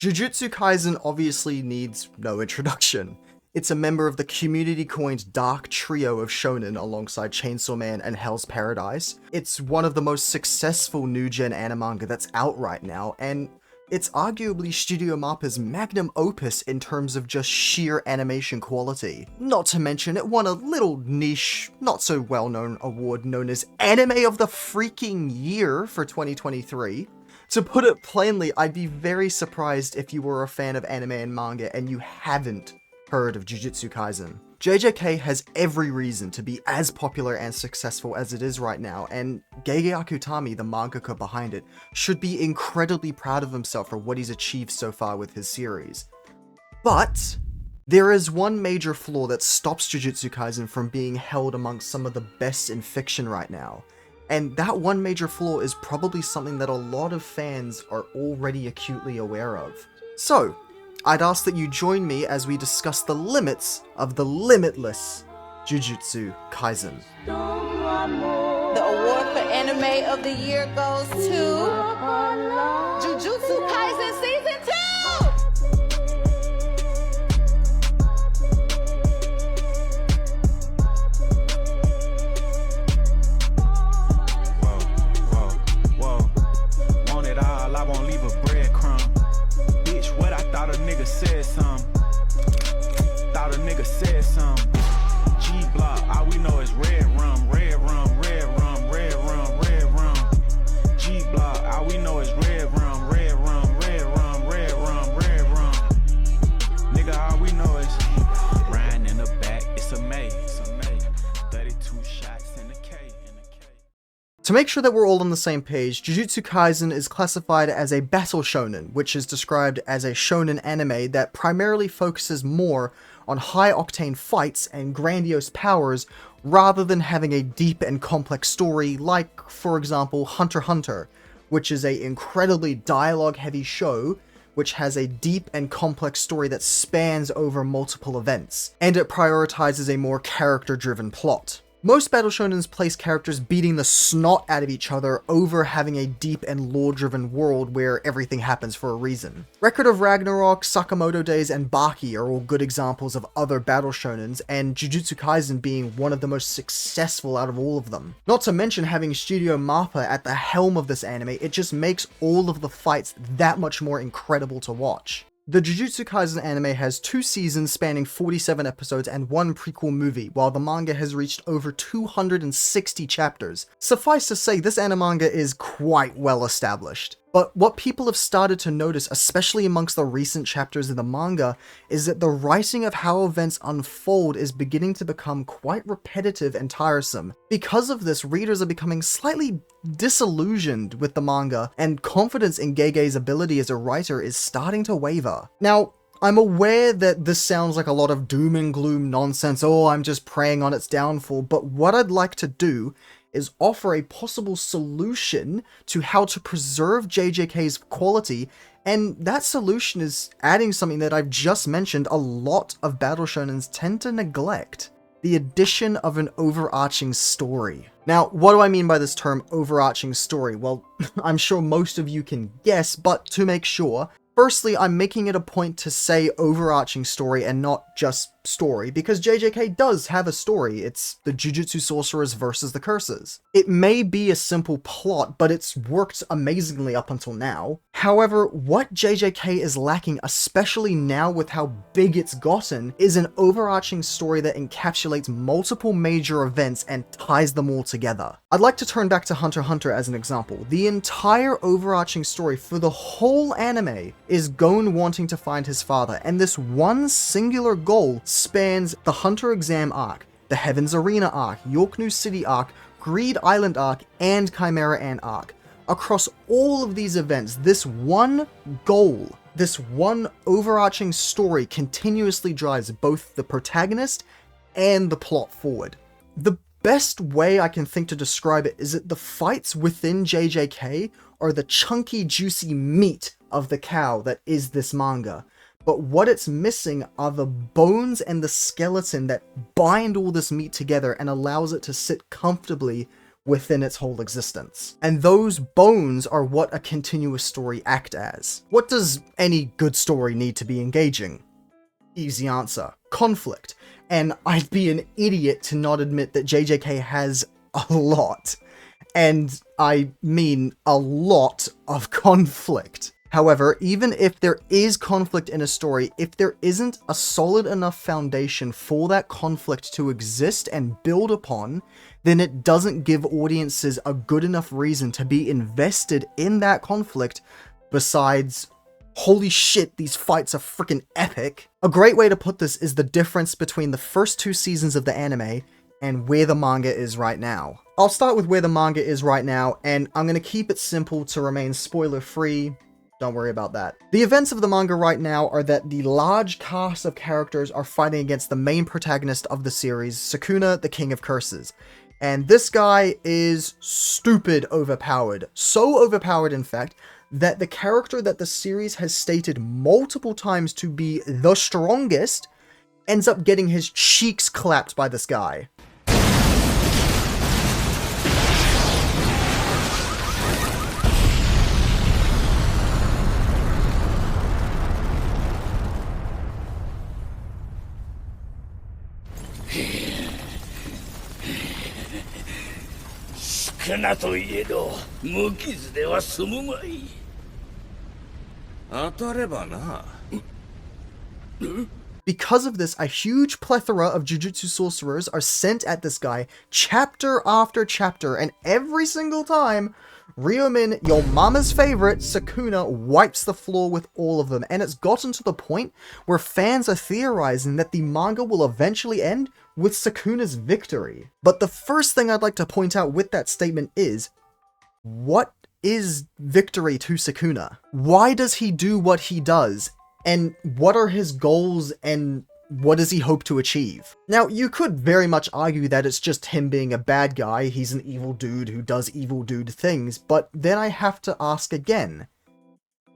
Jujutsu Kaisen obviously needs no introduction. It's a member of the community-coined dark trio of shonen alongside Chainsaw Man and Hell's Paradise. It's one of the most successful new-gen anime manga that's out right now, and it's arguably Studio Mappa's magnum opus in terms of just sheer animation quality. Not to mention, it won a little niche, not so well-known award known as Anime of the Freaking Year for 2023. To put it plainly, I'd be very surprised if you were a fan of anime and manga and you haven't heard of Jujutsu Kaisen. JJK has every reason to be as popular and successful as it is right now, and Gege Akutami, the mangaka behind it, should be incredibly proud of himself for what he's achieved so far with his series. But there is one major flaw that stops Jujutsu Kaisen from being held amongst some of the best in fiction right now. And that one major flaw is probably something that a lot of fans are already acutely aware of. So, I'd ask that you join me as we discuss the limits of the limitless Jujutsu Kaisen. The award for Anime of the Year goes to Jujutsu Kaisen Season 2! I won't leave a breadcrumb. Bitch, what I thought a nigga said some. Thought a nigga said some. G-block, all we know is red rum, red rum, red rum, red rum, red rum. G-block, all we know is red rum, red rum, red rum, red rum, red rum. Nigga, all we know is riding in the back, it's a May, it's a May. 32 shots in the K. To make sure that we're all on the same page, Jujutsu Kaisen is classified as a battle shonen, which is described as a shonen anime that primarily focuses more on high-octane fights and grandiose powers rather than having a deep and complex story like, for example, Hunter x Hunter, which is an incredibly dialogue-heavy show which has a deep and complex story that spans over multiple events, and it prioritizes a more character-driven plot. Most battle shonens place characters beating the snot out of each other over having a deep and lore-driven world where everything happens for a reason. Record of Ragnarok, Sakamoto Days, and Baki are all good examples of other battle shonens, and Jujutsu Kaisen being one of the most successful out of all of them. Not to mention having Studio Mappa at the helm of this anime, it just makes all of the fights that much more incredible to watch. The Jujutsu Kaisen anime has 2 seasons spanning 47 episodes and 1 prequel movie, while the manga has reached over 260 chapters. Suffice to say, this anime manga is quite well established. But what people have started to notice, especially amongst the recent chapters of the manga, is that the writing of how events unfold is beginning to become quite repetitive and tiresome. Because of this, readers are becoming slightly disillusioned with the manga, and confidence in Gege's ability as a writer is starting to waver. Now, I'm aware that this sounds like a lot of doom and gloom nonsense, oh, I'm just preying on its downfall, but what I'd like to do is offer a possible solution to how to preserve JJK's quality, and that solution is adding something that I've just mentioned a lot of battle shonens tend to neglect: the addition of an overarching story. Now, what do I mean by this term overarching story? Well, I'm sure most of you can guess, but to make sure, firstly, I'm making it a point to say overarching story and not just story, because JJK does have a story. It's the Jujutsu Sorcerers versus the Curses. It may be a simple plot, but it's worked amazingly up until now. However, what JJK is lacking, especially now with how big it's gotten, is an overarching story that encapsulates multiple major events and ties them all together. I'd like to turn back to Hunter x Hunter as an example. The entire overarching story for the whole anime is Gon wanting to find his father, and this one singular goal spans the Hunter exam arc, the Heaven's Arena arc, York New City arc, Greed Island arc, and Chimera Ant arc. Across all of these events, this one goal, this one overarching story continuously drives both the protagonist and the plot forward. The best way I can think to describe it is that the fights within JJK are the chunky, juicy meat of the cow that is this manga. But what it's missing are the bones and the skeleton that bind all this meat together and allows it to sit comfortably within its whole existence. And those bones are what a continuous story act as. What does any good story need to be engaging? Easy answer. Conflict. And I'd be an idiot to not admit that JJK has a lot. And I mean a lot of conflict. However, even if there is conflict in a story, if there isn't a solid enough foundation for that conflict to exist and build upon, then it doesn't give audiences a good enough reason to be invested in that conflict besides, holy shit, these fights are freaking epic. A great way to put this is the difference between the first 2 seasons of the anime and where the manga is right now. I'll start with where the manga is right now, and I'm going to keep it simple to remain spoiler-free. Don't worry about that. The events of the manga right now are that the large cast of characters are fighting against the main protagonist of the series, Sakuna, the King of Curses. And this guy is stupid overpowered. So overpowered, in fact, that the character that the series has stated multiple times to be the strongest ends up getting his cheeks clapped by this guy. Because of this, a huge plethora of Jujutsu sorcerers are sent at this guy chapter after chapter, and every single time, Ryomin, your mama's favorite, Sakuna, wipes the floor with all of them, and it's gotten to the point where fans are theorizing that the manga will eventually end with Sakuna's victory. But the first thing I'd like to point out with that statement is, what is victory to Sakuna? Why does he do what he does? And what are his goals and what does he hope to achieve? Now, you could very much argue that it's just him being a bad guy, he's an evil dude who does evil dude things, but then I have to ask again,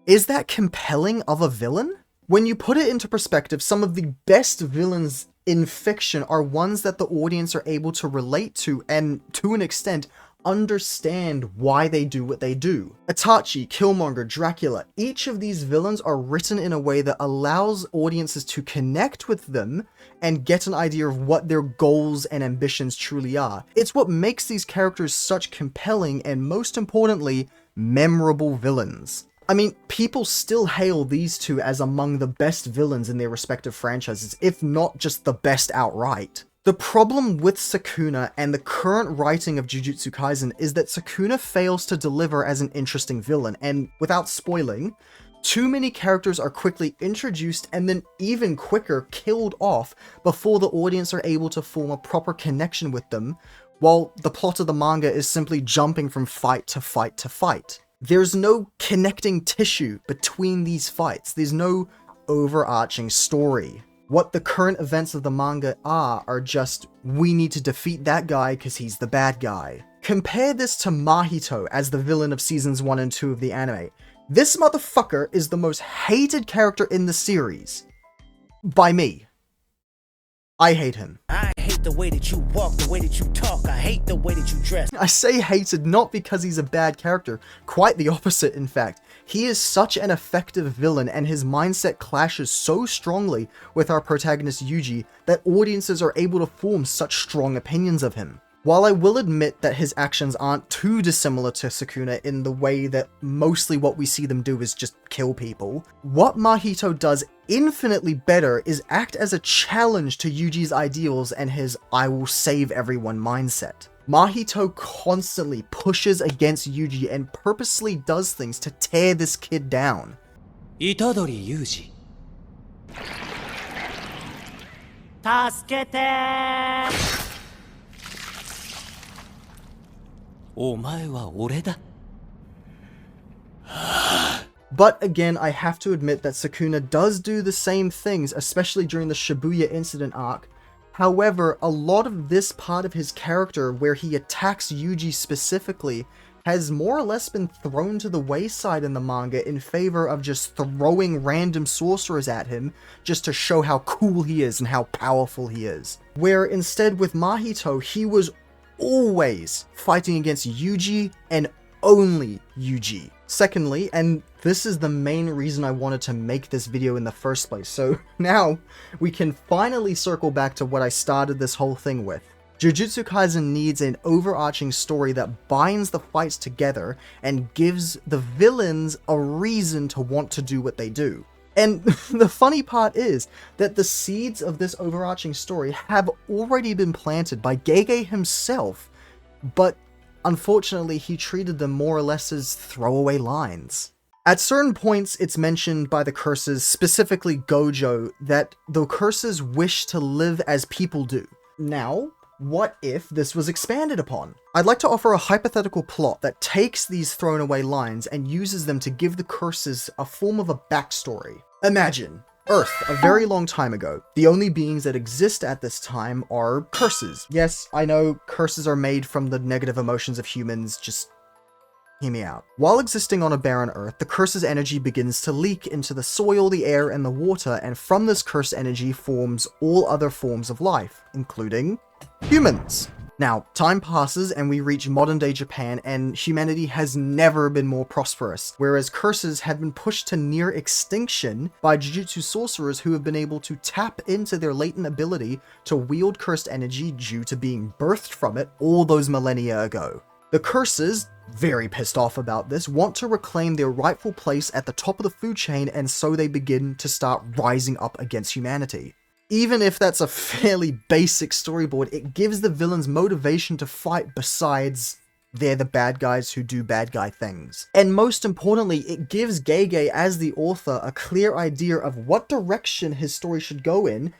is that compelling of a villain? When you put it into perspective, some of the best villains in fiction are ones that the audience are able to relate to and, to an extent, understand why they do what they do. Itachi, Killmonger, Dracula, each of these villains are written in a way that allows audiences to connect with them and get an idea of what their goals and ambitions truly are. It's what makes these characters such compelling and, most importantly, memorable villains. I mean, people still hail these two as among the best villains in their respective franchises, if not just the best outright. The problem with Sakuna and the current writing of Jujutsu Kaisen is that Sakuna fails to deliver as an interesting villain, and without spoiling, too many characters are quickly introduced and then even quicker killed off before the audience are able to form a proper connection with them, while the plot of the manga is simply jumping from fight to fight to fight. There's no connecting tissue between these fights, there's no overarching story. What the current events of the manga are just, we need to defeat that guy because he's the bad guy. Compare this to Mahito as the villain of seasons 1 and 2 of the anime. This motherfucker is the most hated character in the series. By me. I hate him. I hate the way that you walk, the way that you talk. I hate the way that you dress. I say hated not because he's a bad character, quite the opposite in fact. He is such an effective villain and his mindset clashes so strongly with our protagonist Yuji that audiences are able to form such strong opinions of him. While I will admit that his actions aren't too dissimilar to Sakuna in the way that mostly what we see them do is just kill people, what Mahito does infinitely better is act as a challenge to Yuji's ideals and his I will save everyone mindset. Mahito constantly pushes against Yuji and purposely does things to tear this kid down. Itadori Yuji. 助けてお前は俺だ But again, I have to admit that Sakuna does do the same things, especially during the Shibuya incident arc. However, a lot of this part of his character, where he attacks Yuji specifically, has more or less been thrown to the wayside in the manga in favor of just throwing random sorcerers at him just to show how cool he is and how powerful he is. Where instead with Mahito, he was always fighting against Yuji and only Yuji. Secondly, and this is the main reason I wanted to make this video in the first place, so now we can finally circle back to what I started this whole thing with. Jujutsu Kaisen needs an overarching story that binds the fights together and gives the villains a reason to want to do what they do. And the funny part is that the seeds of this overarching story have already been planted by Gege himself, but unfortunately he treated them more or less as throwaway lines. At certain points it's mentioned by the curses, specifically Gojo, that the curses wish to live as people do. Now, what if this was expanded upon? I'd like to offer a hypothetical plot that takes these thrown away lines and uses them to give the curses a form of a backstory. Imagine Earth, a very long time ago. The only beings that exist at this time are curses. Yes, I know curses are made from the negative emotions of humans, just hear me out. While existing on a barren Earth, the curse's energy begins to leak into the soil, the air, and the water, and from this cursed energy forms all other forms of life, including humans. Now, time passes and we reach modern day Japan, and humanity has never been more prosperous, whereas curses have been pushed to near extinction by Jujutsu sorcerers who have been able to tap into their latent ability to wield cursed energy due to being birthed from it all those millennia ago. The curses, very pissed off about this, want to reclaim their rightful place at the top of the food chain, and so they begin to start rising up against humanity. Even if that's a fairly basic storyboard, it gives the villains motivation to fight besides they're the bad guys who do bad guy things. And most importantly, it gives Gege as the author a clear idea of what direction his story should go in,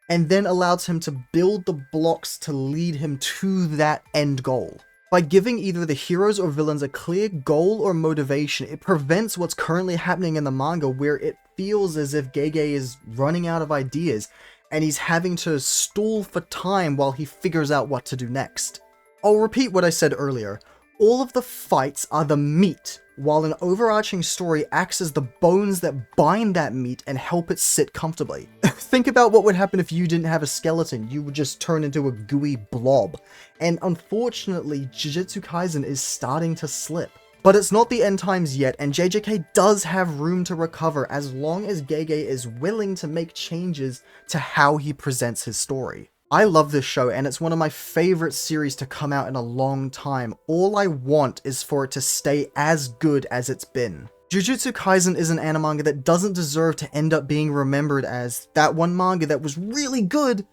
and then allows him to build the blocks to lead him to that end goal. By giving either the heroes or villains a clear goal or motivation, it prevents what's currently happening in the manga, where it feels as if Gege is running out of ideas and he's having to stall for time while he figures out what to do next. I'll repeat what I said earlier. All of the fights are the meat, while an overarching story acts as the bones that bind that meat and help it sit comfortably. Think about what would happen if you didn't have a skeleton. You would just turn into a gooey blob. And unfortunately, Jujutsu Kaisen is starting to slip. But it's not the end times yet, and JJK does have room to recover as long as Gege is willing to make changes to how he presents his story. I love this show, and it's one of my favorite series to come out in a long time. All I want is for it to stay as good as it's been. Jujutsu Kaisen is an anime manga that doesn't deserve to end up being remembered as that one manga that was really good,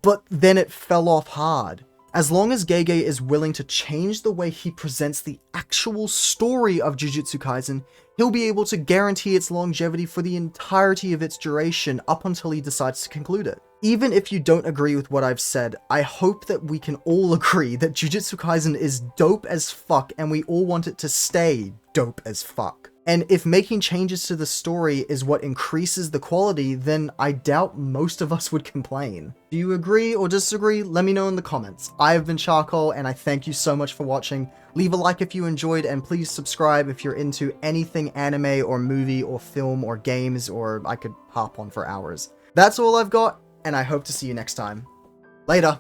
but then it fell off hard. As long as Gege is willing to change the way he presents the actual story of Jujutsu Kaisen, he'll be able to guarantee its longevity for the entirety of its duration up until he decides to conclude it. Even if you don't agree with what I've said, I hope that we can all agree that Jujutsu Kaisen is dope as fuck and we all want it to stay dope as fuck. And if making changes to the story is what increases the quality, then I doubt most of us would complain. Do you agree or disagree? Let me know in the comments. I have been Charcoal, and I thank you so much for watching. Leave a like if you enjoyed, and please subscribe if you're into anything anime or movie or film or games, or I could hop on for hours. That's all I've got, and I hope to see you next time. Later!